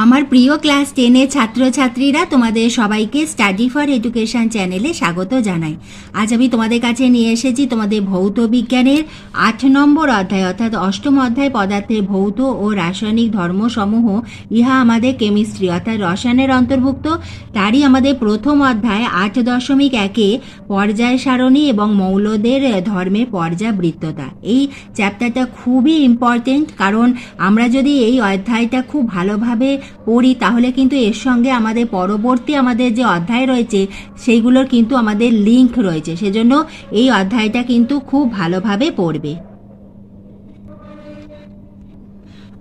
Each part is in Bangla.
আমার প্রিয় ক্লাস 10-এর ছাত্রছাত্রীরা, তোমাদের সবাইকে স্টাডি ফর এডুকেশন চ্যানেলে স্বাগত জানাই। আজ আমি তোমাদের কাছে নিয়ে এসেছি তোমাদের ভৌত বিজ্ঞানের 8 নম্বর অধ্যায়, অর্থাৎ অষ্টম অধ্যায় পদার্থের ভৌত ও রাসায়নিক ধর্মসমূহ। ইহা আমাদের কেমিস্ট্রি অর্থাৎ রসায়নের অন্তর্ভুক্ত। তারই আমাদের প্রথম অধ্যায় 8.1 পর্যায় সারণী এবং মৌলদের ধর্মের পর্যাবৃত্ততা। এই চ্যাপ্টারটা খুবই ইম্পর্টেন্ট, কারণ আমরা যদি এই অধ্যায়টা খুব ভালোভাবে পড়ি তাহলে কিন্তু এর সঙ্গে আমাদের পরবর্তী আমাদের যে অধ্যায় রয়েছে সেইগুলোর কিন্তু আমাদের লিঙ্ক রয়েছে। সেজন্য এই অধ্যায়টা কিন্তু খুব ভালোভাবে পড়বে।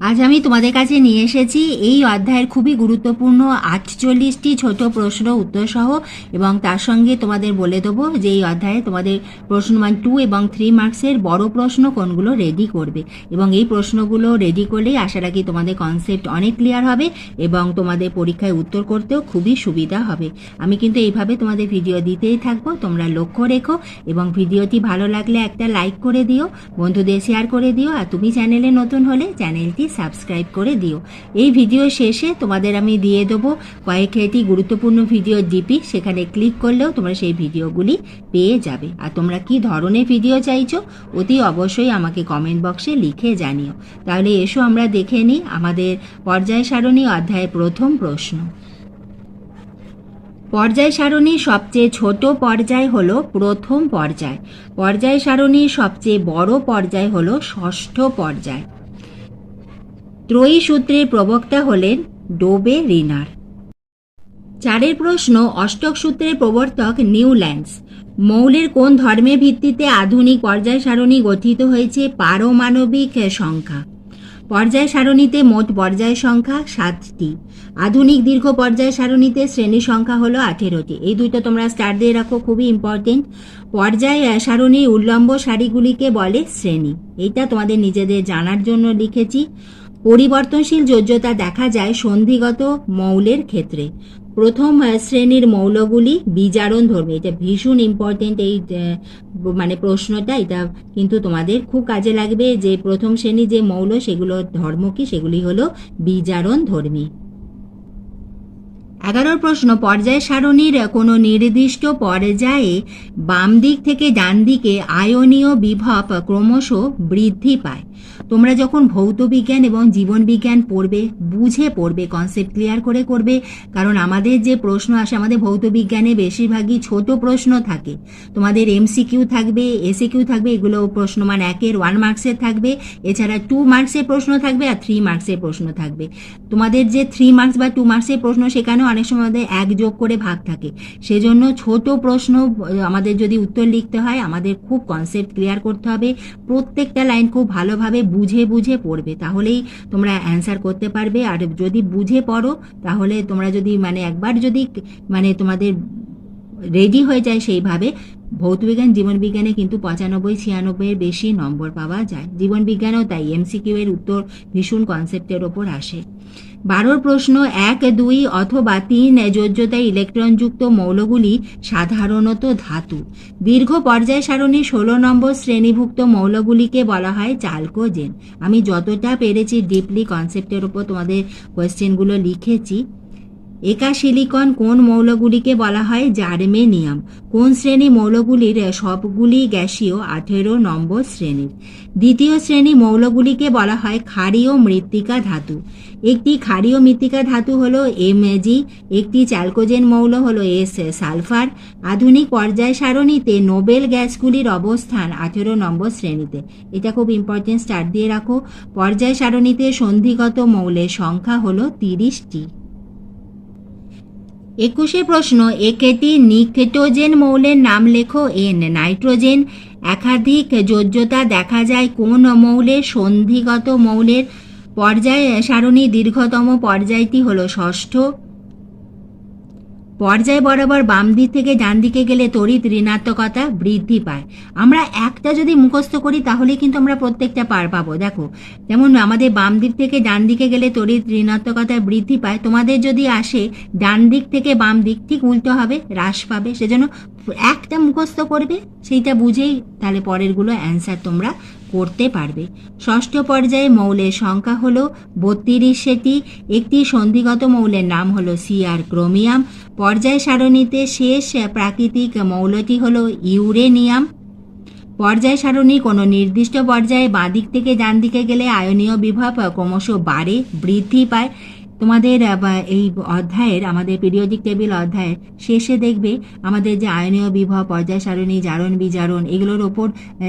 আজ আমি তোমাদের কাছে নিয়ে এসেছি এই অধ্যায়ের খুবই গুরুত্বপূর্ণ 48টি ছোট প্রশ্ন উত্তর সহ, এবং তার সঙ্গে তোমাদের বলে দেবো যে এই অধ্যায়ে তোমাদের প্রশ্ন মান 2 এবং 3 মার্কসের বড় প্রশ্ন কোনগুলো রেডি করবে, এবং এই প্রশ্নগুলো রেডি করলেই আশা রাখি তোমাদের কনসেপ্ট অনেক ক্লিয়ার হবে এবং তোমাদের পরীক্ষায় উত্তর করতেও খুবই সুবিধা হবে। আমি কিন্তু এইভাবে তোমাদের ভিডিও দিতেই থাকবো, তোমরা লক্ষ্য রেখো এবং ভিডিওটি ভালো লাগলে একটা লাইক করে দিও, বন্ধুদের শেয়ার করে দিও, আর তুমি চ্যানেলে নতুন হলে চ্যানেলটি সাবস্ক্রাইব করে দিও। এই ভিডিও শেষে তোমাদের আমি দিয়ে দেবো কয়েকটি গুরুত্বপূর্ণ ভিডিও ডিপি, সেখানে ক্লিক করলেও তোমরা সেই ভিডিওগুলি পেয়ে যাবে। আর তোমরা কি ধরনের ভিডিও চাইছো অতি অবশ্যই আমাকে কমেন্ট বক্সে লিখে জানিও। তাহলে এসো আমরা দেখে নিই আমাদের পর্যায় সারণী অধ্যায়ের প্রথম প্রশ্ন। পর্যায় সারণীর সবচেয়ে ছোট পর্যায় হলো প্রথম পর্যায়। পর্যায় সারণীর সবচেয়ে বড় পর্যায় হলো ষষ্ঠ পর্যায়। ত্রয়ী সূত্রের প্রবক্তা হলেন ডোবে রিনার। 4 প্রশ্ন, অষ্টক সূত্রের প্রবর্তক নিউল্যান্ডস। মৌলের কোন ধর্মের ভিত্তিতে আধুনিক পর্যায় সারণী গঠিত হয়েছে? পারমাণবিক সংখ্যা। পর্যায় সারণীতে মোট পর্যায় সংখ্যা 7টি। আধুনিক দীর্ঘ পর্যায় সারণীতে শ্রেণী সংখ্যা হলো 18টি। এই দুইটা তোমরা স্টার দিয়ে রাখো, খুবই ইম্পর্টেন্ট। পর্যায় সারণীর উল্লম্ব সারিগুলিকে বলে শ্রেণী। এইটা তোমাদের নিজেদের জানার জন্য লিখেছি। পরিবর্তনশীল যোজ্যতা দেখা যায় সন্ধিগত মৌলের ক্ষেত্রে। প্রথম শ্রেণীর মৌলগুলি বিজারণ ধর্মী। এটা ভীষণ ইম্পর্টেন্ট এই প্রশ্নটা, এটা কিন্তু তোমাদের খুব কাজে লাগবে যে প্রথম শ্রেণী যে মৌল সেগুলোর ধর্ম কি, সেগুলি হলো বিজারণ ধর্মী। 11 প্রশ্ন, পর্যায় সারণীর কোনো নির্দিষ্ট পর্যায়ে বাম দিক থেকে ডান দিকে আয়নীয় বিভব ক্রমশ বৃদ্ধি পায়। তোমরা যখন ভৌত বিজ্ঞান এবং জীবন বিজ্ঞান পড়বে, বুঝে পড়বে, কনসেপ্ট ক্লিয়ার করে করবে, কারণ আমাদের যে প্রশ্ন আসে আমাদের ভৌত বিজ্ঞানে বেশিরভাগই ছোট প্রশ্ন থাকে। তোমাদের এমসিকিউ থাকবে, এসিকিউ থাকবে, এগুলো প্রশ্ন মান 1-এর 1 মার্কসের থাকবে, এছাড়া 2 মার্কসের প্রশ্ন থাকবে আর 3 মার্কসের প্রশ্ন থাকবে। তোমাদের যে 3 মার্কস বা 2 মার্কসের প্রশ্ন সেখানেও অনেক সময় আমাদের 1 যোগ করে ভাগ থাকে। সেজন্য ছোট প্রশ্ন আমাদের যদি উত্তর লিখতে হয় আমাদের খুব কনসেপ্ট ক্লিয়ার করতে হবে, প্রত্যেকটা লাইন খুব ভালোভাবে বুঝে বুঝে পড়বে, তাহলেই তোমরা অ্যান্সার করতে পারবে। আর যদি বুঝে পড়ো তাহলে তোমরা যদি একবার যদি তোমাদের রেডি হয়ে যায় সেইভাবে, ভৌতবিজ্ঞান জীবন বিজ্ঞানে কিন্তু 95-96-এর বেশি নম্বর পাওয়া যায়। জীবন বিজ্ঞানেও তাই, এমসিকিউ এর উত্তর ভীষণ কনসেপ্টের ওপর আসে। 12 প্রশ্ন, 1, 2 অথবা 3 যোজ্যতায় ইলেকট্রনযুক্ত মৌলগুলি সাধারণত ধাতু। দীর্ঘ পর্যায় সারণীর 16 নম্বর শ্রেণীভুক্ত মৌলগুলিকে বলা হয় চালকোজেন। আমি যতটা পেরেছি ডিপলি কনসেপ্টের ওপর তোমাদের কোয়েশ্চেনগুলো লিখেছি। একা সিলিকন কোন মৌলগুলিকে বলা হয় জার্মেনিয়াম। কোন শ্রেণী মৌলগুলির সবগুলি গ্যাসীয়? 18 নম্বর শ্রেণীর। দ্বিতীয় শ্রেণী মৌলগুলিকে বলা হয় ক্ষারীয় মৃত্তিকা ধাতু। একটি ক্ষারীয় মৃত্তিকা ধাতু হলো Mg, একটি চালকোজেন মৌল হলো S সালফার। আধুনিক পর্যায় সারণীতে নোবেল গ্যাসগুলির অবস্থান 18 নম্বর শ্রেণীতে। এটা খুব ইম্পর্টেন্ট, স্টার দিয়ে রাখো। পর্যায় সারণীতে সন্ধিগত মৌলের সংখ্যা হলো 30টি। 21 প্রশ্ন, একটি নিকটোজেন মৌলের নাম লেখো। N nitrogen. একাধিক যোজ্যতা দেখা যায় কোন মৌলের? সন্ধিগত মৌলের। পর্যায় সারণী দীর্ঘতম পর্যায়টি হলো ষষ্ঠ। পর্যায় বরাবর বাম দিক থেকে ডান দিকে গেলে তড়িৎ ঋণাত্মকতা বৃদ্ধি পায়। আমরা একটা যদি মুখস্থ করি তাহলে কিন্তু আমরা প্রত্যেকটা পার পাবো। দেখো, যেমন আমাদের বাম দিক থেকে ডান দিকে গেলে তড়িৎ ঋণাত্মকতা বৃদ্ধি পায়, তোমাদের যদি আসে ডান দিক থেকে বাম দিক, ঠিক উল্টো হবে, হ্রাস পাবে। সেজন্য একটা মুখস্থ করবে, সেইটা বুঝেই তাহলে পরেরগুলো অ্যান্সার তোমরা করতে পারবে। ষষ্ঠ পর্যায়ে মৌলের সংখ্যা হলো 32টি। একটি সন্ধিগত মৌলের নাম হলো সিআর ক্রোমিয়াম। পর্যায় সারণীতে শেষ প্রাকৃতিক মৌলটি হলো ইউরেনিয়াম। পর্যায় সারণী কোনো নির্দিষ্ট পর্যায়ে বাঁদিক থেকে ডান দিকে গেলে আয়নীয় বিভব ক্রমশ বাড়ে, বৃদ্ধি পায়। তোমাদের এই অধ্যায়ের, আমাদের পিরিয়ডিক টেবিল অধ্যায়ের শেষে দেখবে আমাদের যে আয়নীয় বিভব, পর্যায় সারণী, জারণ বিজারণ, এগুলোর ওপর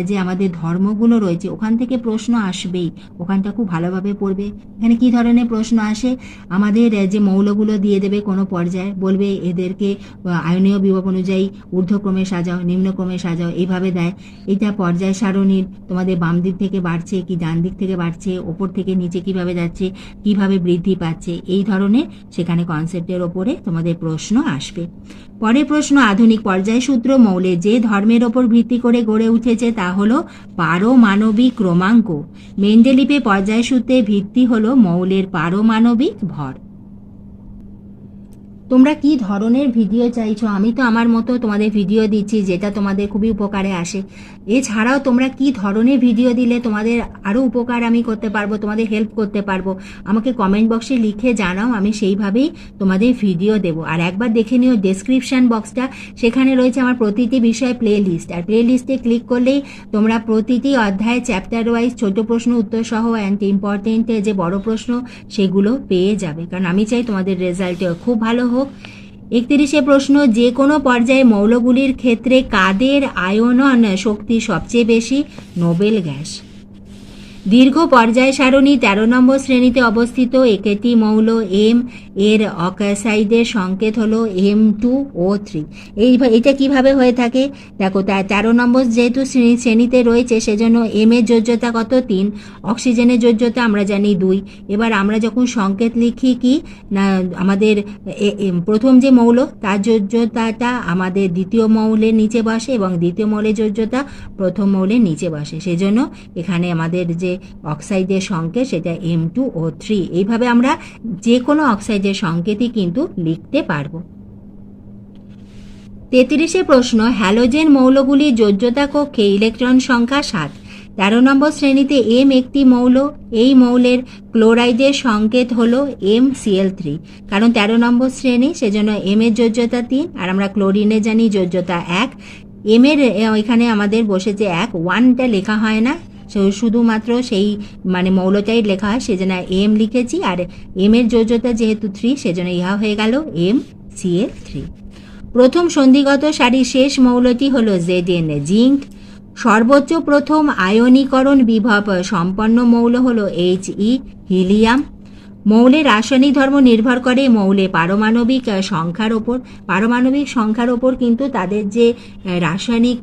যে আমাদের ধর্মগুলো রয়েছে ওখান থেকে প্রশ্ন আসবেই। ওখানটা খুব ভালোভাবে পড়বে। এখানে কি ধরনের প্রশ্ন আসে, আমাদের যে মৌলগুলো দিয়ে দেবে কোনো পর্যায়ে, বলবে এদেরকে আয়নীয় বিভব অনুযায়ী ঊর্ধ্বক্রমে সাজাও, নিম্নক্রমে সাজাও, এইভাবে দেয়। এটা পর্যায় সারণীর তোমাদের বাম দিক থেকে বাড়ছে কি ডান দিক থেকে বাড়ছে, ওপর থেকে নিচে কিভাবে যাচ্ছে, কিভাবে বৃদ্ধি পাচ্ছে, এই ধরনের সেখানে কনসেপ্টের ওপরে তোমাদের প্রশ্ন আসবে। পরের প্রশ্ন, আধুনিক পর্যায় সূত্র মৌলের যে ধর্মের ওপর ভিত্তি করে গড়ে উঠেছে তা হলো পারমাণবিক ক্রমাঙ্ক। মেন্ডেলিপে পর্যায় সূত্রে ভিত্তি হলো মৌলের পারমাণবিক ভর। তোমরা কি ধরনের ভিডিও চাইছো? আমি তো আমার মতো তোমাদের ভিডিও দিচ্ছি যেটা তোমাদের খুবই উপকারে আসে। এছাড়াও তোমরা কি ধরনের ভিডিও দিলে তোমাদের আরও উপকার আমি করতে পারবো, তোমাদের হেল্প করতে পারবো, আমাকে কমেন্ট বক্সে লিখে জানাও, আমি সেইভাবেই তোমাদের ভিডিও দেবো। আর একবার দেখে নিও ডেসক্রিপশান বক্সটা, সেখানে রয়েছে আমার প্রতিটি বিষয় প্লে লিস্ট। আর প্লে লিস্টে ক্লিক করলেই তোমরা প্রতিটি অধ্যায় চ্যাপ্টার ওয়াইজ ছোট প্রশ্ন উত্তর সহ অ্যান্ড ইম্পর্টেন্ট যে বড় প্রশ্ন সেগুলো পেয়ে যাবে, কারণ আমি চাই তোমাদের রেজাল্ট খুব ভালো হোক। 31 প্রশ্ন, যে কোনো পর্যায়ে মৌলগুলির ক্ষেত্রে কাদের আয়নন শক্তি সবচেয়ে বেশি? Nobel gas. দীর্ঘ পর্যায় সারণী 13 নম্বর শ্রেণীতে অবস্থিত একটি মৌল এম এর অক্সাইডের সংকেত হলো M2O3। এটা কিভাবে হয়ে থাকে? দেখো, 13 নম্বর যেহেতু শ্রেণীতে রয়েছে সেজন্য এম এর যোজ্যতা কত? 3। অক্সিজেনের যোজ্যতা আমরা জানি 2। এবার আমরা যখন সংকেত লিখি কি না, আমাদের প্রথম যে মৌল তার যোজ্যতাটা আমাদের দ্বিতীয় মৌলের নিচে বসে এবং দ্বিতীয় মৌলের যোজ্যতা প্রথম মৌলের নিচে বসে। সেজন্য এখানে আমাদের যে অক্সাইডের সংকেত সেটা M2O3। এইভাবে আমরা যে কোনো অক্সাইডের সংকেতই কিন্তু লিখতে পারবো। 33 প্রশ্ন, হ্যালোজেন মৌলগুলির যোজ্যতা কক্ষে ইলেকট্রন সংখ্যা 7। 13 নম্বর শ্রেণীতে এম একটি মৌল, এই মৌলের ক্লোরাইডের সংকেত হলো MCl3। কারণ 13 নম্বর শ্রেণী সেজন্য এম এর যোজ্যতা 3, আর আমরা ক্লোরিনে জানি যোজ্যতা 1। এম এর এখানে আমাদের বসেছে 1, 1টা লেখা হয় না, শুধুমাত্র সেই মানে মৌলটাই লেখা হয়, সেজন্য এম লিখেছি। আর এম এর যোজ্যতা যেহেতু 3 সেজন্য ইহা হয়ে গেল MCl3। প্রথম সন্ধিগত সারির শেষ মৌলটি হলো Zn, জিঙ্ক। সর্বোচ্চ প্রথম আয়নীকরণ বিভব সম্পন্ন মৌল হলো He, হিলিয়াম। মৌলের রাসায়নিক ধর্ম নির্ভর করে মৌলের পারমাণবিক সংখ্যার ওপর। পারমাণবিক সংখ্যার ওপর কিন্তু তাদের যে রাসায়নিক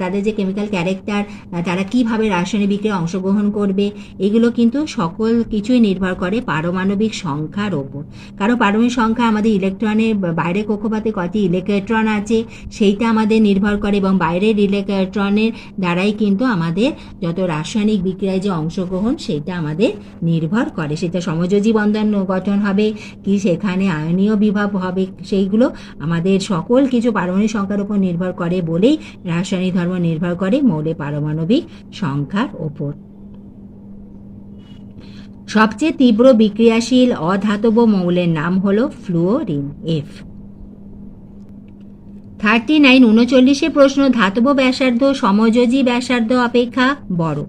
তাদের যে কেমিক্যাল ক্যারেক্টার, তারা কিভাবে রাসায়নিক বিক্রিয়ায় অংশগ্রহণ করবে, এগুলো কিন্তু সকল কিছুই নির্ভর করে পারমাণবিক সংখ্যার ওপর। কারণ পারমাণবিক সংখ্যা আমাদের ইলেকট্রনের বাইরের কক্ষপথে কয়টি ইলেকট্রন আছে সেইটা আমাদের নির্ভর করে, এবং বাইরের ইলেকট্রনের দ্বারাই কিন্তু আমাদের যত রাসায়নিক বিক্রিয়ায় যে অংশগ্রহণ সেটা আমাদের নির্ভর করে। সেটা সমযোজী বন্ধন গঠন হবে কি সেখানে আয়নীয় বিভব হবে, সেইগুলো আমাদের সকল কিছু পারমাণবিক সংখ্যার উপর নির্ভর করে বলেই রাসায়নিক ধর্ম নির্ভর করে মৌলের পারমাণবিক সংখ্যার ওপর। সবচেয়ে তীব্র বিক্রিয়াশীল অধাতব মৌলের নাম হলো ফ্লুওরিন, F। 39 প্রশ্ন, ধাতব ব্যাসার্ধ সমযোজী ব্যাসার্ধ অপেক্ষা বড়।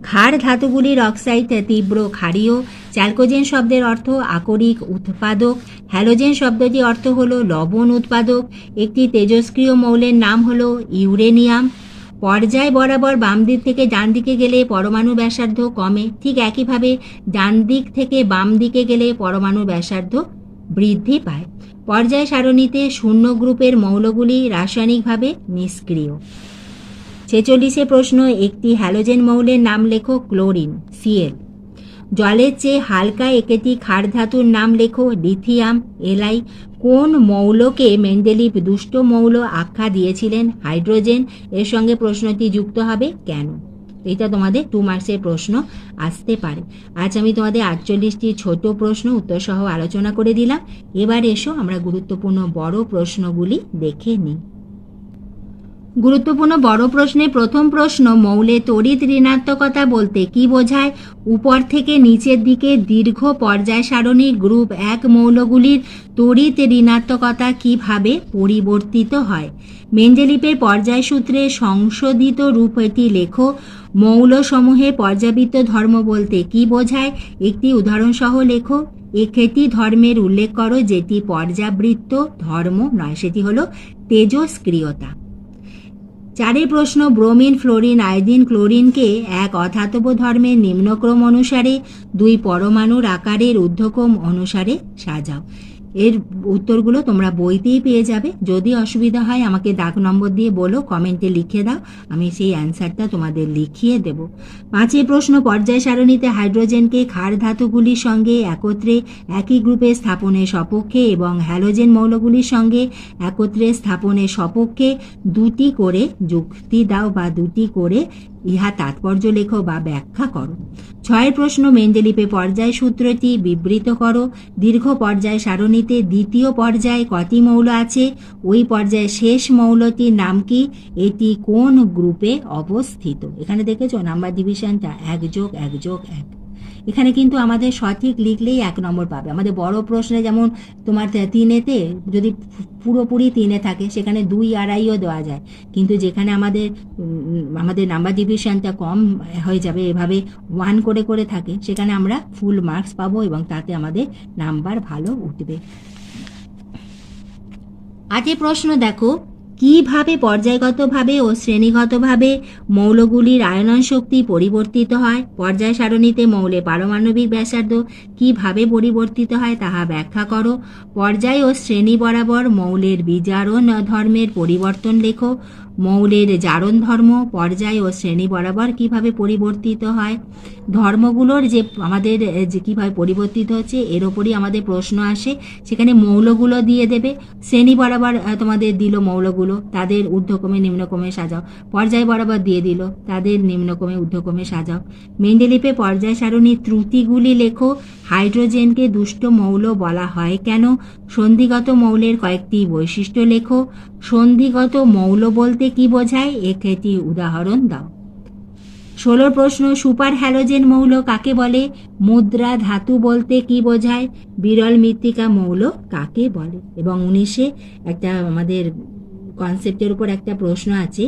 ক্ষার ধাতুগুলির অক্সাইড তীব্র ক্ষারীয়। চ্যালকোজেন শব্দের অর্থ আকরিক উৎপাদক। হ্যালোজেন শব্দটি অর্থ হলো লবণ উৎপাদক। একটি তেজস্ক্রিয় মৌলের নাম হলো ইউরেনিয়াম। পর্যায় বরাবর বাম দিক থেকে ডান দিকে গেলে পরমাণু ব্যাসার্ধ কমে, ঠিক একইভাবে ডান দিক থেকে বাম দিকে গেলে পরমাণু ব্যাসার্ধ বৃদ্ধি পায়। পর্যায় সারণীতে শূন্য গ্রুপের মৌলগুলি রাসায়নিকভাবে নিষ্ক্রিয়। 46 প্রশ্ন, একটি হ্যালোজেন মৌলের নাম লেখো ক্লোরিন, Cl। জলের চেয়ে হালকা একটি ক্ষার ধাতুর নাম লেখো লিথিয়াম, Li। কোন মৌলকে মেন্ডেলিভ দুষ্ট মৌল আখ্যা দিয়েছিলেন? হাইড্রোজেন। এর সঙ্গে প্রশ্নটি যুক্ত হবে কেন? এটা তোমাদের 2 মার্কসের প্রশ্ন আসতে পারে। আজ আমি তোমাদের 48টি ছোট প্রশ্ন উত্তর সহ আলোচনা করে দিলাম। এবার এসো আমরা গুরুত্বপূর্ণ বড় প্রশ্নগুলি দেখে নিই। গুরুত্বপূর্ণ বড় প্রশ্নে প্রথম প্রশ্ন, মৌলে তড়িৎ ঋণাত্মকতা বলতে কি বোঝায়? উপর থেকে নিচের দিকে দীর্ঘ পর্যায় সারণীর গ্রুপ 1 মৌলগুলির তড়িৎ ঋণাত্মকতা কিভাবে পরিবর্তিত হয়? মেন্ডেলিপের পর্যায় সূত্রে সংশোধিত রূপ এটি লেখো। মৌলসমূহে পর্যাবৃত্ত ধর্ম বলতে কি বোঝায়? একটি উদাহরণসহ লেখো। একটি ধর্মের উল্লেখ করো যেটি পর্যাবৃত্ত ধর্ম নয়, সেটি হলো তেজস্ক্রিয়তা। 4 প্রশ্ন, ব্রোমিন, ফ্লোরিন, আয়োডিন, ক্লোরিনকে এক অধাতব ধর্মের নিম্নক্রম অনুসারে 2 পরমাণুর আকারের ঊর্ধ্বক্রম অনুসারে সাজাও। এর উত্তরগুলো তোমরা বইতেই পেয়ে যাবে। যদি অসুবিধা হয় আমাকে দাগ নম্বর দিয়ে বলো, কমেন্টে লিখে দাও, আমি সেই অ্যান্সারটা তোমাদের লিখিয়ে দেব। 5 প্রশ্ন, পর্যায় সারণীতে হাইড্রোজেনকে ক্ষার ধাতুগুলির সঙ্গে একত্রে একই গ্রুপে স্থাপনের সপক্ষে এবং হ্যালোজেন মৌলগুলির সঙ্গে একত্রে স্থাপনের সপক্ষে 2টি করে যুক্তি দাও বা 2টি করে ইহা তাৎপর্য লেখো বা ব্যাখ্যা করো। 6 প্রশ্ন, মেন্ডেলিপে পর্যায় সূত্রটি বিবৃত করো। দীর্ঘ পর্যায় সারণীতে দ্বিতীয় পর্যায়ে কটি মৌল আছে? ওই পর্যায়ে শেষ মৌলটির নাম কি? এটি কোন গ্রুপে অবস্থিত? এখানে দেখেছো নাম্বার ডিভিশনটা 1+1+1। এখানে কিন্তু আমাদের সঠিক লিখলেই 1 নম্বর পাবে। আমাদের বড় প্রশ্নে যেমন তোমার 3-এতে যদি পুরোপুরি 3-এ থাকে সেখানে 2 আড়াইও দেওয়া যায়, কিন্তু যেখানে আমাদের নাম্বার ডিভিশনটা কম হয়ে যাবে, এভাবে 1 করে করে থাকে, সেখানে আমরা ফুল মার্কস পাবো এবং তাতে আমাদের নাম্বার ভালো উঠবে। 8 প্রশ্ন দেখো, কিভাবে পর্যায়গতভাবে ও শ্রেণীগতভাবে মৌলগুলির আয়নন শক্তি পরিবর্তিত হয়? পর্যায় সারণীতে মৌলের পারমাণবিক ব্যাসার্ধ কিভাবে পরিবর্তিত হয় তাহা ব্যাখ্যা করো। পর্যায় ও শ্রেণী বরাবর মৌলের বিজারণ ধর্মের পরিবর্তন লেখো। মৌলের জারণ ধর্ম পর্যায় ও শ্রেণী বরাবর কিভাবে পরিবর্তিত হয়? ধর্মগুলোর যে আমাদের যে কিভাবে পরিবর্তিত হচ্ছে এর ওপরই আমাদের প্রশ্ন আসে, সেখানে মৌলগুলো দিয়ে দেবে। শ্রেণী বরাবর তোমাদের দিল মৌলগুলো, তাদের ঊর্ধ্বক্রমে নিম্নক্রমে সাজাও। পর্যায় বরাবর দিয়ে দিল, তাদের নিম্নক্রমে ঊর্ধ্বক্রমে সাজাও। মেন্ডেলিপে পর্যায় সারণীর ত্রুটিগুলি লেখো। হাইড্রোজেনকে দুষ্ট মৌল বলা হয় কেন? সন্ধিগত মৌলের কয়েকটি বৈশিষ্ট্য লেখো। সন্ধিগত মৌল বলতে কি বোঝায়? একটি উদাহরণ দাও। 16 প্রশ্ন, সুপার হ্যালোজেন মৌল কাকে বলে? মুদ্রা ধাতু বলতে কি বোঝায়? বিরল মৃত্তিকা মৌল কাকে বলে? এবং 19-এ একটা আমাদের কনসেপ্টের উপর একটা প্রশ্ন আছে,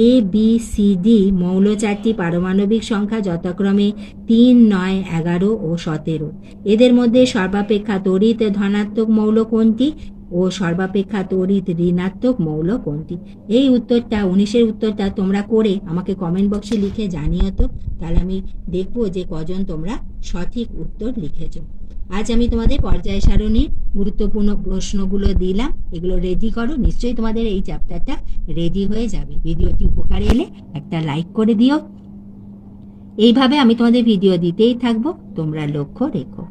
ABCD মৌল 4টি পারমাণবিক সংখ্যা যথাক্রমে 3, 9, 11 ও 17। এদের মধ্যে সর্বাপেক্ষা তড়িৎ ধনাত্মক মৌল কোনটি ও সর্বাপেক্ষা তড়িৎ ঋণাত্মক মৌল কোনটি? এই উত্তরটা 19-এর উত্তরটা তোমরা করে আমাকে কমেন্ট বক্সে লিখে জানিও তো, তাহলে আমি দেখবো যে কজন তোমরা সঠিক উত্তর লিখেছো। আজ আমি তোমাদের পর্যায় সারণীর গুরুত্বপূর্ণ প্রশ্নগুলো দিলাম, এগুলো রেডি করো। নিশ্চয়ই তোমাদের এই চ্যাপ্টারটা রেডি হয়ে যাবে। ভিডিওটি উপকারে এলে একটা লাইক করে দিও। এইভাবে আমি তোমাদের ভিডিও দিতেই থাকবো, তোমরা লক্ষ্য রেখো।